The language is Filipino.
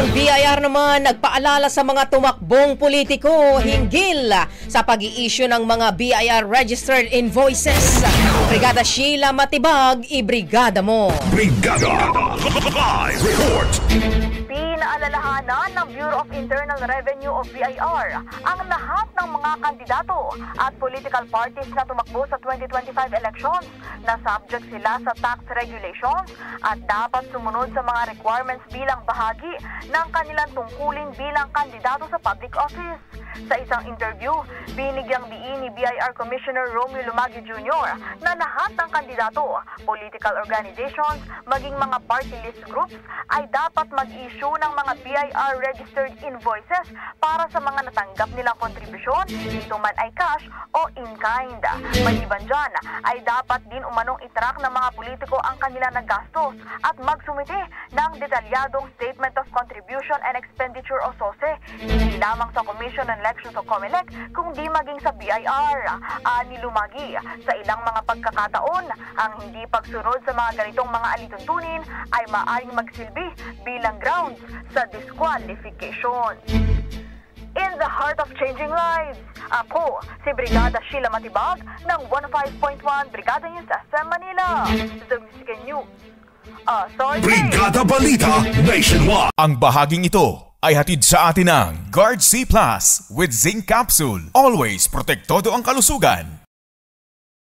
Ang BIR naman nagpaalala sa mga tumakbong politiko hinggil sa pag-i-issue ng mga BIR registered invoices. Brigada Sheila Matibag, ibrigada mo. Brigada Live Report. Pinaalalahanan ng Bureau of Internal Revenue of BIR ang lahat ng mga kandidato at political parties na tumakbo sa 2025 elections na subject sila sa tax regulations at dapat sumunod sa mga requirements bilang bahagi ng kanilang tungkulin bilang kandidato sa public office. Sa isang interview, binigyang diin ni BIR Commissioner Romeo Lumagi Jr. na lahat ng kandidato, political organizations, maging mga party list groups ay dapat mag-issue ng mga BIR registered invoices para sa mga natanggap nilang kontribusyon, ito man ay cash o in-kind. Maliban dyan, ay dapat din umanong itrack ng mga politiko ang kanilang nagastos at magsumite ng detalyadong Statement of Contribution and Expenditure o SOSE, hindi lamang sa Commission on Elections o COMELEC, kundi maging sa BIR. Ani Lumagi, sa ilang mga pagkakataon, ang hindi pagsunod sa mga ganitong mga alituntunin ay maaaring magsilbi bilang grounds sa disqualification. In the heart of changing lives, ako si Brigada Sheila Matibag ng 105.1 Brigada News SM Manila. The Music News. Brigada Balita Nationwide. Ang bahaging ito ay hatid sa atin ng Guard C Plus with Zinc Capsule. Always protektado ang kalusugan.